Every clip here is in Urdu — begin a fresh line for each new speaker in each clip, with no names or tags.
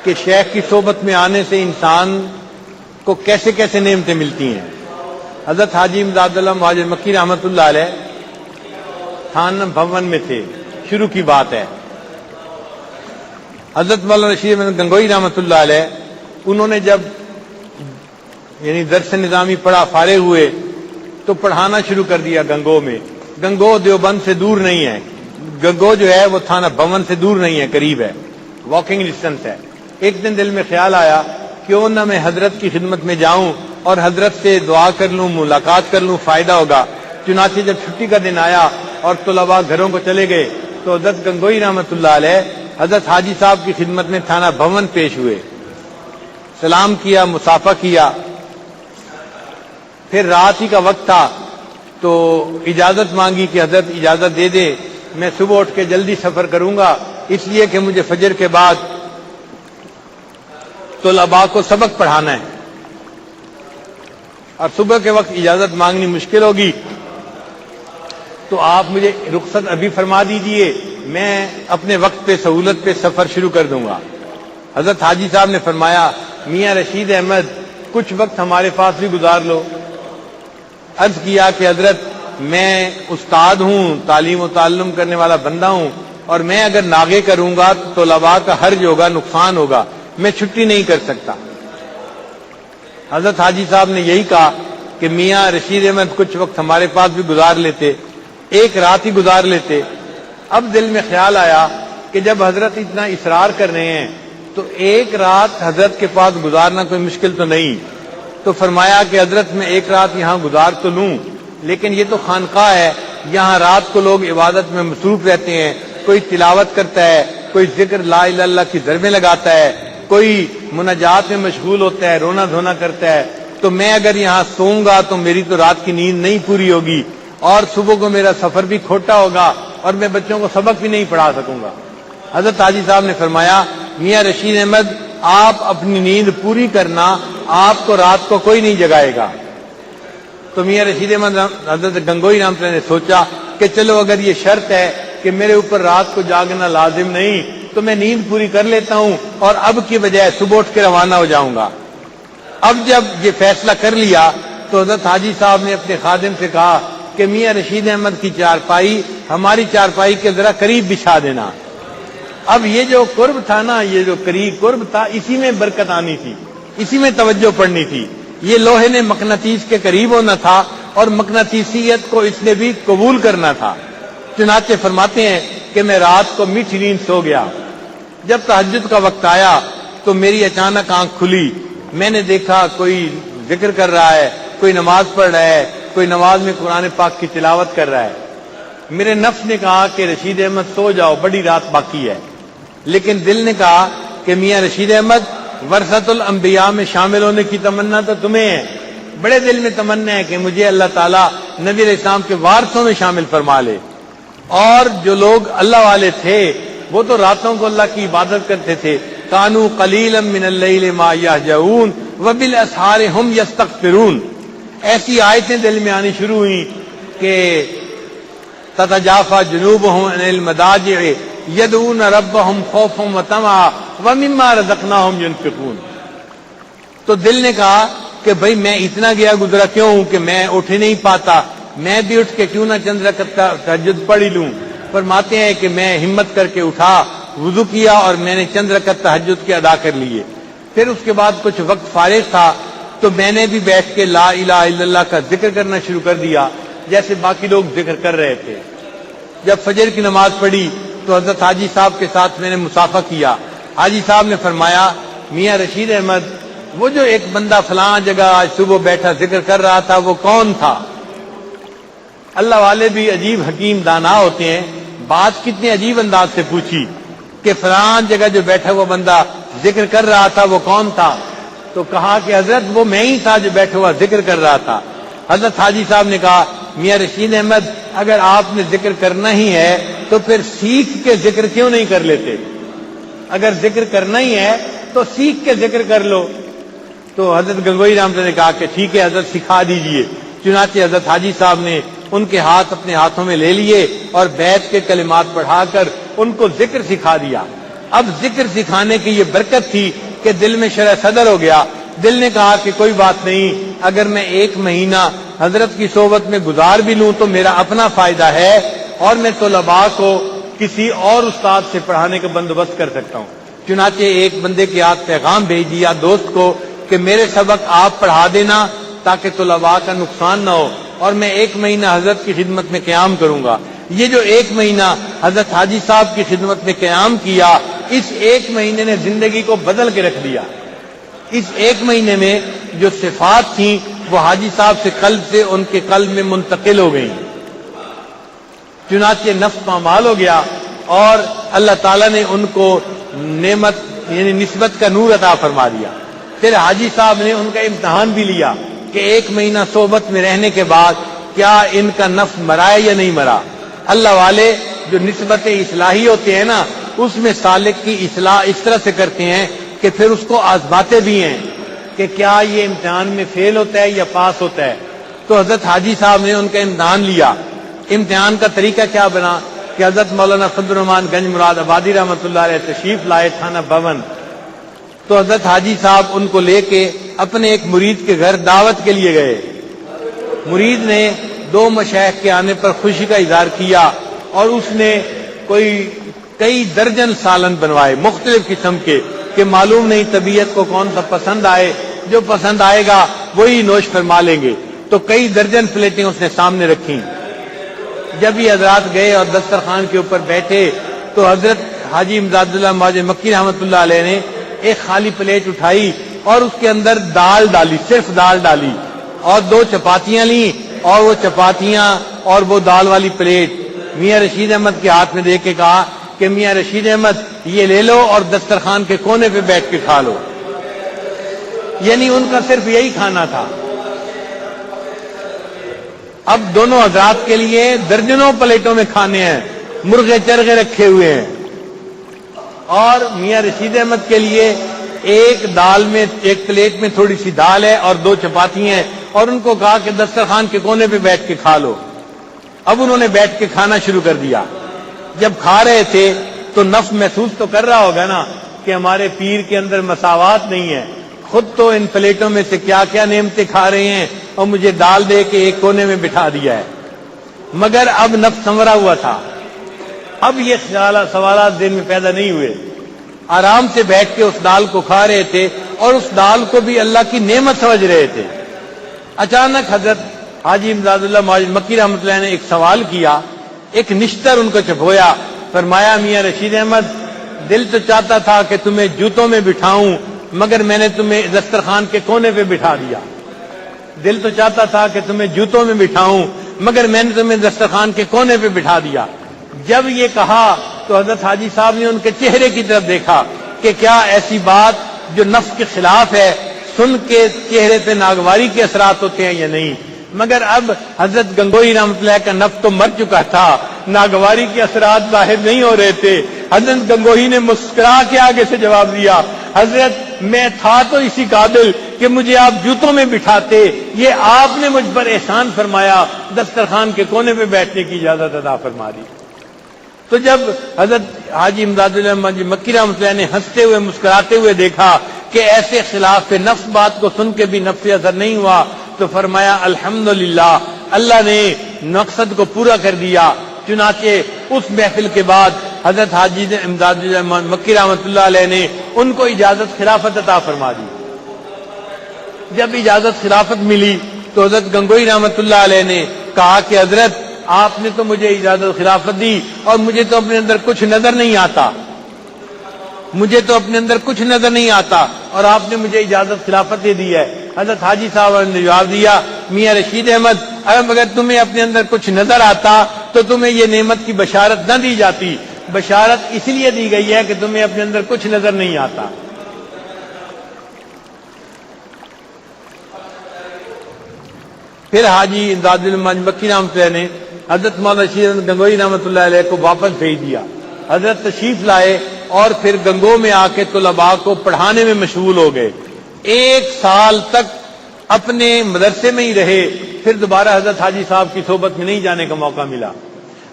کہ شیخ کی صحبت میں آنے سے انسان کو کیسے کیسے نعمتیں ملتی ہیں۔ حضرت حاجی امداد اللہ مہاجر مکی رحمۃ اللہ علیہ تھانہ بھون میں تھے، شروع کی بات ہے۔ حضرت مولانا رشید احمد گنگوئی رحمۃ اللہ علیہ انہوں نے جب درس نظامی پڑھا، فارغ ہوئے تو پڑھانا شروع کر دیا گنگو میں۔ گنگو دیوبند سے دور نہیں ہے، گنگو جو ہے وہ تھانہ بھون سے دور نہیں ہے، قریب ہے، واکنگ ڈسٹینس ہے۔ ایک دن دل میں خیال آیا کیوں نہ میں حضرت کی خدمت میں جاؤں اور حضرت سے دعا کر لوں، ملاقات کر لوں، فائدہ ہوگا۔ چنانچہ جب چھٹی کا دن آیا اور طلباء گھروں کو چلے گئے تو حضرت گنگوئی رحمۃ اللہ علیہ حضرت حاجی صاحب کی خدمت میں تھانہ بھون پیش ہوئے، سلام کیا، مصافحہ کیا۔ پھر رات ہی کا وقت تھا تو اجازت مانگی کہ حضرت اجازت دے دے، میں صبح اٹھ کے جلدی سفر کروں گا، اس لیے کہ مجھے فجر کے بعد طلباء کو سبق پڑھانا ہے اور صبح کے وقت اجازت مانگنی مشکل ہوگی، تو آپ مجھے رخصت ابھی فرما دیجئے، میں اپنے وقت پہ سہولت پہ سفر شروع کر دوں گا۔ حضرت حاجی صاحب نے فرمایا میاں رشید احمد کچھ وقت ہمارے پاس بھی گزار لو۔ عرض کیا کہ حضرت میں استاد ہوں، تعلیم و تعلم کرنے والا بندہ ہوں، اور میں اگر ناغے کروں گا تو طلباء کا حرج ہوگا، نقصان ہوگا، میں چھٹی نہیں کر سکتا۔ حضرت حاجی صاحب نے یہی کہا کہ میاں رشید احمد کچھ وقت ہمارے پاس بھی گزار لیتے، ایک رات ہی گزار لیتے۔ اب دل میں خیال آیا کہ جب حضرت اتنا اصرار کر رہے ہیں تو ایک رات حضرت کے پاس گزارنا کوئی مشکل تو نہیں، تو فرمایا کہ حضرت میں ایک رات یہاں گزار تو لوں، لیکن یہ تو خانقاہ ہے، یہاں رات کو لوگ عبادت میں مصروف رہتے ہیں، کوئی تلاوت کرتا ہے، کوئی ذکر لا الہ الا اللہ کی ضربیں لگاتا ہے، کوئی مناجات میں مشغول ہوتا ہے، رونا دھونا کرتا ہے، تو میں اگر یہاں سوؤں گا تو میری تو رات کی نیند نہیں پوری ہوگی اور صبح کو میرا سفر بھی کھوٹا ہوگا اور میں بچوں کو سبق بھی نہیں پڑھا سکوں گا۔ حضرت حاجی صاحب نے فرمایا میاں رشید احمد آپ اپنی نیند پوری کرنا، آپ کو رات کو کوئی نہیں جگائے گا۔ تو میاں رشید احمد حضرت گنگوئی رحمۃ اللہ نے سوچا کہ چلو اگر یہ شرط ہے کہ میرے اوپر رات کو جاگنا لازم نہیں تو میں نیند پوری کر لیتا ہوں اور اب کی بجائے صبح اٹھ کے روانہ ہو جاؤں گا۔ اب جب یہ فیصلہ کر لیا تو حضرت حاجی صاحب نے اپنے خادم سے کہا کہ میاں رشید احمد کی چارپائی ہماری چارپائی کے ذرا قریب بچھا دینا۔ اب یہ جو قرب تھا نا، یہ جو قرب تھا، اسی میں برکت آنی تھی، اسی میں توجہ پڑنی تھی۔ یہ لوہے نے مقناطیس کے قریب ہونا تھا اور مقناطیسیت کو اس نے بھی قبول کرنا تھا۔ چنانچہ فرماتے ہیں کہ میں رات کو میٹھی نیند سو گیا۔ جب تہجد کا وقت آیا تو میری اچانک آنکھ کھلی، میں نے دیکھا کوئی ذکر کر رہا ہے، کوئی نماز پڑھ رہا ہے، کوئی نماز میں قرآن پاک کی تلاوت کر رہا ہے۔ میرے نفس نے کہا کہ رشید احمد سو جاؤ، بڑی رات باقی ہے، لیکن دل نے کہا کہ میاں رشید احمد ورثۃ الانبیاء میں شامل ہونے کی تمنا تو تمہیں ہے، بڑے دل میں تمنا ہے کہ مجھے اللہ تعالیٰ نبی علیہ السلام کے وارثوں میں شامل فرما لے۔ اور جو لوگ اللہ والے تھے وہ تو راتوں کو اللہ کی عبادت کرتے تھے، کانوا قلیلا من اللیل ما یہجعون وبالاسحار هم یستغفرون۔ ایسی آیتیں دل میں آنی شروع ہوئی کہ تتجافى جنوبهم عن المضاجع يدعون ربهم خوفا وطمعا ومما رزقناهم ينفقون۔ تو دل نے کہا کہ بھئی میں اتنا گیا گزرا کیوں ہوں کہ میں اٹھ نہیں پاتا، میں بھی اٹھ کے کیوں نہ چند رکعت تہجد پڑھ لوں۔ فرماتے ہیں کہ میں ہمت کر کے اٹھا، وضو کیا اور میں نے چند رکعت تہجد کے ادا کر لیے۔ پھر اس کے بعد کچھ وقت فارغ تھا تو میں نے بھی بیٹھ کے لا الہ الا اللہ کا ذکر کرنا شروع کر دیا جیسے باقی لوگ ذکر کر رہے تھے۔ جب فجر کی نماز پڑھی تو حضرت حاجی صاحب کے ساتھ میں نے مصافحہ کیا۔ حاجی صاحب نے فرمایا میاں رشید احمد وہ جو ایک بندہ فلاں جگہ آج صبح بیٹھا ذکر کر رہا تھا وہ کون تھا؟ اللہ والے بھی عجیب حکیم دانا ہوتے ہیں، بات کتنے عجیب انداز سے پوچھی کہ فلاں جگہ جو بیٹھا ہوا بندہ ذکر کر رہا تھا وہ کون تھا؟ تو کہا کہ حضرت وہ میں ہی تھا جو بیٹھا ہوا ذکر کر رہا تھا۔ حضرت حاجی صاحب نے کہا میاں رشید احمد اگر آپ نے ذکر کرنا ہی ہے تو پھر سیکھ کے ذکر کیوں نہیں کر لیتے؟ اگر ذکر کرنا ہی ہے تو سیکھ کے ذکر کر لو۔ تو حضرت گنگوئی رحمۃ اللہ نے کہا کہ ٹھیک ہے حضرت سکھا دیجئے۔ چنانچہ حضرت حاجی صاحب نے ان کے ہاتھ اپنے ہاتھوں میں لے لیے اور بیت کے کلمات پڑھا کر ان کو ذکر سکھا دیا۔ اب ذکر سکھانے کی یہ برکت تھی کہ دل میں شرح صدر ہو گیا. دل نے کہا کہ کوئی بات نہیں، اگر میں 1 مہینہ حضرت کی صحبت میں گزار بھی لوں تو میرا اپنا فائدہ ہے، اور میں طلباء کو کسی اور استاد سے پڑھانے کا بندوبست کر سکتا ہوں. چنانچہ ایک بندے کے ہاتھ پیغام بھیج دیا دوست کو کہ میرے سبق آپ پڑھا دینا تاکہ طلباء کا نقصان نہ ہو، اور میں 1 مہینہ حضرت کی خدمت میں قیام کروں گا. یہ جو 1 مہینہ حضرت حاجی صاحب کی خدمت میں قیام کیا، اس 1 مہینے نے زندگی کو بدل کے رکھ دیا. اس 1 مہینے میں جو صفات تھیں وہ حاجی صاحب سے قلب سے ان کے قلب میں منتقل ہو گئیں. چنانچہ نفس پامال ہو گیا اور اللہ تعالیٰ نے ان کو نعمت یعنی نسبت کا نور عطا فرما دیا. پھر حاجی صاحب نے ان کا امتحان بھی لیا کہ 1 مہینہ صحبت میں رہنے کے بعد کیا ان کا نفس مرا ہے یا نہیں مرا. اللہ والے جو نسبت اصلاحی ہوتے ہیں نا، اس میں سالک کی اصلاح اس طرح سے کرتے ہیں کہ پھر اس کو آزماتے بھی ہیں کہ کیا یہ امتحان میں فیل ہوتا ہے یا پاس ہوتا ہے. تو حضرت حاجی صاحب نے ان کا امتحان لیا. امتحان کا طریقہ کیا بنا کہ حضرت مولانا فضل الرحمان گنج مراد آبادی رحمۃ اللہ علیہ تشریف لائے تھانہ بھون. تو حضرت حاجی صاحب ان کو لے کے اپنے ایک مرید کے گھر دعوت کے لیے گئے. مرید نے 2 مشائخ کے آنے پر خوشی کا اظہار کیا اور اس نے کئی درجن سالن بنوائے مختلف قسم کے کہ معلوم نہیں طبیعت کو کون سا پسند آئے، جو پسند آئے گا وہی نوش فرما لیں گے. تو کئی درجن پلیٹیں اس نے سامنے رکھیں. جب یہ حضرات گئے اور دسترخوان کے اوپر بیٹھے تو حضرت حاجی امداد اللہ مواجہ مکی رحمۃ اللہ علیہ نے ایک خالی پلیٹ اٹھائی اور اس کے اندر دال ڈالی، صرف دال ڈالی، اور 2 چپاتیاں لیں اور وہ چپاتیاں اور وہ دال والی پلیٹ میاں رشید احمد کے ہاتھ میں دے کے کہا کہ میاں رشید احمد یہ لے لو اور دسترخوان کے کونے پہ بیٹھ کے کھا لو. یعنی ان کا صرف یہی کھانا تھا. اب دونوں حضرات کے لیے درجنوں پلیٹوں میں کھانے ہیں، مرغے چرغے رکھے ہوئے ہیں، اور میاں رشید احمد کے لیے ایک پلیٹ میں تھوڑی سی دال ہے اور 2 چپاتی ہیں، اور ان کو کہا کہ دسترخوان کے کونے پہ بیٹھ کے کھا لو. اب انہوں نے بیٹھ کے کھانا شروع کر دیا. جب کھا رہے تھے تو نفس محسوس تو کر رہا ہوگا نا کہ ہمارے پیر کے اندر مساوات نہیں ہے، خود تو ان پلیٹوں میں سے کیا کیا نعمتیں کھا رہے ہیں اور مجھے دال دے کے ایک کونے میں بٹھا دیا ہے. مگر اب نفس سنورا ہوا تھا. اب یہ سوالات ذہن میں پیدا نہیں ہوئے. آرام سے بیٹھ کے اس دال کو کھا رہے تھے اور اس دال کو بھی اللہ کی نعمت سمجھ رہے تھے. اچانک حضرت حاجی امداد اللہ مکی رحمۃ اللہ نے ایک سوال کیا، ایک نشتر ان کو چبھویا. فرمایا میاں رشید احمد، دل تو چاہتا تھا کہ تمہیں جوتوں میں بٹھاؤں مگر میں نے تمہیں دسترخوان کے کونے پہ بٹھا دیا. دل تو چاہتا تھا کہ تمہیں جوتوں میں بٹھاؤں مگر میں نے تمہیں دسترخوان کے کونے پہ بٹھا دیا. جب یہ کہا تو حضرت حاجی صاحب نے ان کے چہرے کی طرف دیکھا کہ کیا ایسی بات جو نفس کے خلاف ہے سن کے چہرے پہ ناگواری کے اثرات ہوتے ہیں یا نہیں. مگر اب حضرت گنگوئی رحمۃ اللہ کا نفس تو مر چکا تھا، ناگواری کے اثرات ظاہر نہیں ہو رہے تھے. حضرت گنگوئی نے مسکرا کے آگے سے جواب دیا، حضرت میں تھا تو اسی قابل کہ مجھے آپ جوتوں میں بٹھاتے، یہ آپ نے مجھ پر احسان فرمایا، دسترخوان کے کونے پہ بیٹھنے کی اجازت عطا فرما دی. تو جب حضرت حاجی امداد اللہ مکی رحمۃ اللہ نے ہنستے ہوئے مسکراتے ہوئے دیکھا کہ ایسے خلاف پہ نفس بات کو سن کے بھی نفس اثر نہیں ہوا تو فرمایا الحمدللہ، اللہ نے مقصد کو پورا کر دیا. چنانچہ اس محفل کے بعد حضرت حاجی امداد اللہ مکی رحمۃ اللہ علیہ نے ان کو اجازت خلافت عطا فرما دی. جب اجازت خلافت ملی تو حضرت گنگوئی رحمۃ اللہ علیہ نے کہا کہ حضرت آپ نے تو مجھے اجازت خلافت دی اور مجھے تو اپنے اندر کچھ نظر نہیں آتا، اور آپ نے مجھے اجازت خلافت دے دی ہے. حضرت حاجی صاحب نے جواب دیا، میاں رشید احمد، اگر تمہیں اپنے اندر کچھ نظر آتا تو تمہیں یہ نعمت کی بشارت نہ دی جاتی. بشارت اس لیے دی گئی ہے کہ تمہیں اپنے اندر کچھ نظر نہیں آتا. پھر حاجی امداد اللہ مکی رحمۃ اللہ نے حضرت مولانا رشید گنگوئی رحمۃ اللہ علیہ کو واپس بھیج دیا. حضرت تشریف لائے اور پھر گنگو میں آ کے طلباء کو پڑھانے میں مشغول ہو گئے. 1 سال تک اپنے مدرسے میں ہی رہے. پھر دوبارہ حضرت حاجی صاحب کی صحبت میں نہیں جانے کا موقع ملا.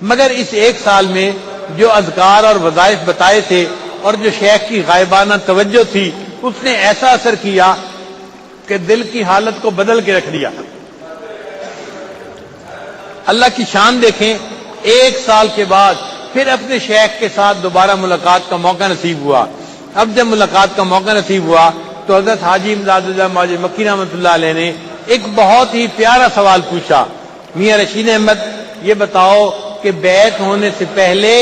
مگر اس 1 سال میں جو اذکار اور وظائف بتائے تھے اور جو شیخ کی غائبانہ توجہ تھی اس نے ایسا اثر کیا کہ دل کی حالت کو بدل کے رکھ دیا۔ اللہ کی شان دیکھیں، 1 سال کے بعد پھر اپنے شیخ کے ساتھ دوبارہ ملاقات کا موقع نصیب ہوا۔ اب جب ملاقات کا موقع نصیب ہوا تو حضرت حاجی امداد اللہ موجود مکی رحمۃ اللہ علیہ نے ایک بہت ہی پیارا سوال پوچھا، میاں رشید احمد یہ بتاؤ کہ بیعت ہونے سے پہلے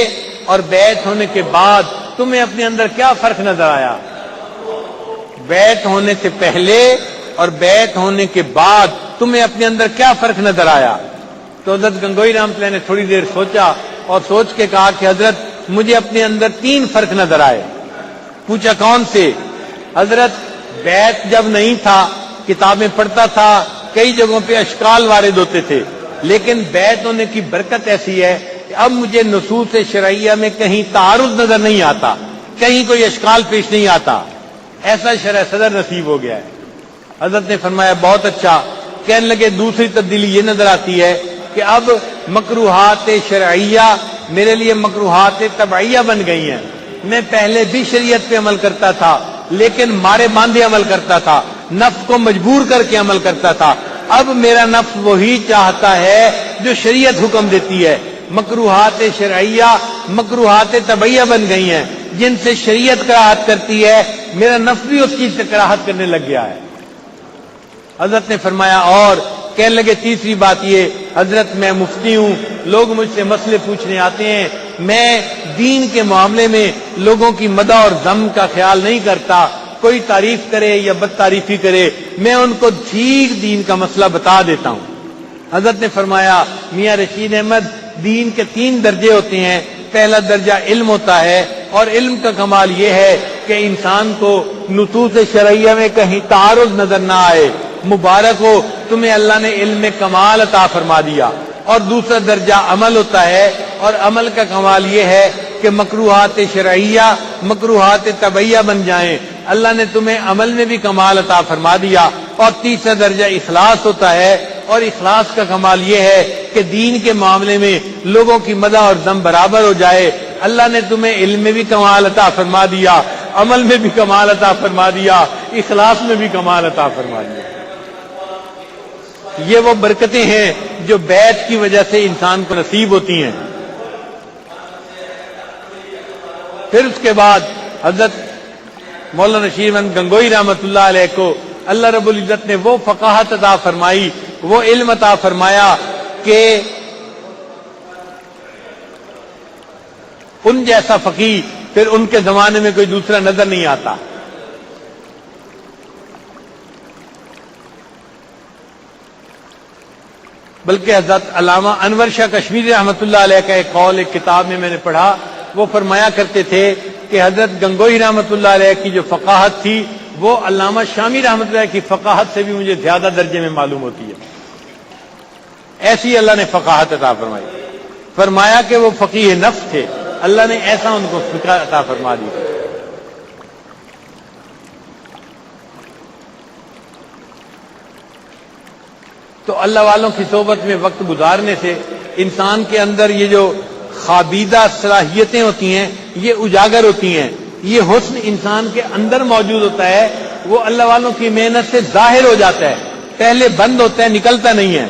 اور بیعت ہونے کے بعد تمہیں اپنے اندر کیا فرق نظر آیا؟ بیعت ہونے سے پہلے اور بیعت ہونے کے بعد تمہیں اپنے اندر کیا فرق نظر آیا؟ تو حضرت گنگوئی رحمۃ اللہ نے تھوڑی دیر سوچا اور سوچ کے کہا کہ حضرت مجھے اپنے اندر 3 فرق نظر آئے۔ پوچھا کون سے؟ حضرت بیعت جب نہیں تھا کتابیں پڑھتا تھا، کئی جگہوں پہ اشکال وارد ہوتے تھے، لیکن بیعت ہونے کی برکت ایسی ہے کہ اب مجھے نصوص شرعیہ میں کہیں تعارض نظر نہیں آتا، کہیں کوئی اشکال پیش نہیں آتا، ایسا شرح صدر نصیب ہو گیا ہے۔ حضرت نے فرمایا بہت اچھا۔ کہنے لگے دوسری تبدیلی یہ نظر آتی ہے کہ اب مکروہات شرعیہ میرے لیے مکروہات طبعیہ بن گئی ہیں۔ میں پہلے بھی شریعت پہ عمل کرتا تھا لیکن مارے باندھے عمل کرتا تھا، نفس کو مجبور کر کے عمل کرتا تھا، اب میرا نفس وہی چاہتا ہے جو شریعت حکم دیتی ہے۔ مکروہات شرعیہ مکروہات طبعیہ بن گئی ہیں، جن سے شریعت کراہت کرتی ہے، میرا نفس بھی اس چیز سے کراہت کرنے لگ گیا ہے۔ حضرت نے فرمایا اور کہنے لگے تیسری بات یہ، حضرت میں مفتی ہوں، لوگ مجھ سے مسئلے پوچھنے آتے ہیں، میں دین کے معاملے میں لوگوں کی مدح اور ذم کا خیال نہیں کرتا، کوئی تعریف کرے یا بد تعریفی کرے میں ان کو ٹھیک دین کا مسئلہ بتا دیتا ہوں۔ حضرت نے فرمایا میاں رشید احمد دین کے 3 درجے ہوتے ہیں، پہلا درجہ علم ہوتا ہے اور علم کا کمال یہ ہے کہ انسان کو نصوص شرعیہ میں کہیں تعارض نظر نہ آئے، مبارک ہو تمہیں اللہ نے علم میں کمال عطا فرما دیا۔ اور دوسرا درجہ عمل ہوتا ہے اور عمل کا کمال یہ ہے کہ مکروہات شرعیہ مکروہات طبعیہ بن جائیں، اللہ نے تمہیں عمل میں بھی کمال عطا فرما دیا۔ اور تیسرا درجہ اخلاص ہوتا ہے اور اخلاص کا کمال یہ ہے کہ دین کے معاملے میں لوگوں کی مدح اور ذم برابر ہو جائے، اللہ نے تمہیں علم میں بھی کمال عطا فرما دیا، عمل میں بھی کمال عطا فرما دیا، اخلاص میں بھی کمال عطا فرما دیا۔ یہ وہ برکتیں ہیں جو بیعت کی وجہ سے انسان کو نصیب ہوتی ہیں۔ پھر اس کے بعد حضرت مولانا رشید احمد گنگوئی رحمۃ اللہ علیہ کو اللہ رب العزت نے وہ فقاہت عطا فرمائی، وہ علم عطا فرمایا کہ ان جیسا فقیہ پھر ان کے زمانے میں کوئی دوسرا نظر نہیں آتا۔ بلکہ حضرت علامہ انور شاہ کشمیری رحمۃ اللہ علیہ کا ایک قول ایک کتاب میں نے پڑھا، وہ فرمایا کرتے تھے کہ حضرت گنگوئی رحمۃ اللہ علیہ کی جو فقاہت تھی وہ علامہ شامی رحمۃ اللہ کی فقاہت سے بھی مجھے زیادہ درجے میں معلوم ہوتی ہے۔ ایسی اللہ نے فقاہت عطا فرمائی، فرمایا کہ وہ فقیہ نفس تھے، اللہ نے ایسا ان کو فقہ عطا فرما دی۔ تو اللہ والوں کی صحبت میں وقت گزارنے سے انسان کے اندر یہ جو خوابیدہ صلاحیتیں ہوتی ہیں یہ اجاگر ہوتی ہیں، یہ حسن انسان کے اندر موجود ہوتا ہے، وہ اللہ والوں کی محنت سے ظاہر ہو جاتا ہے، پہلے بند ہوتا ہے نکلتا نہیں ہے۔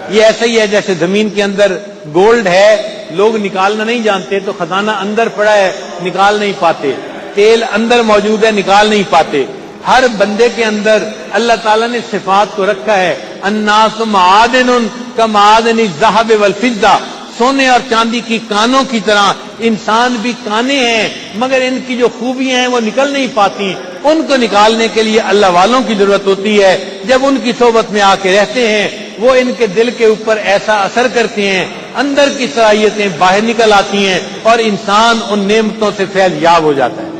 یہ ایسا ہی ہے جیسے زمین کے اندر گولڈ ہے، لوگ نکالنا نہیں جانتے تو خزانہ اندر پڑا ہے نکال نہیں پاتے، تیل اندر موجود ہے نکال نہیں پاتے۔ ہر بندے کے اندر اللہ تعالیٰ نے صفات کو رکھا ہے، الناس معادن کمعادن الذهب والفضہ، سونے اور چاندی کی کانوں کی طرح انسان بھی کانے ہیں، مگر ان کی جو خوبیاں ہیں وہ نکل نہیں پاتی، ان کو نکالنے کے لیے اللہ والوں کی ضرورت ہوتی ہے۔ جب ان کی صحبت میں آ کے رہتے ہیں وہ ان کے دل کے اوپر ایسا اثر کرتے ہیں، اندر کی صلاحیتیں باہر نکل آتی ہیں اور انسان ان نعمتوں سے فیض یاب ہو جاتا ہے۔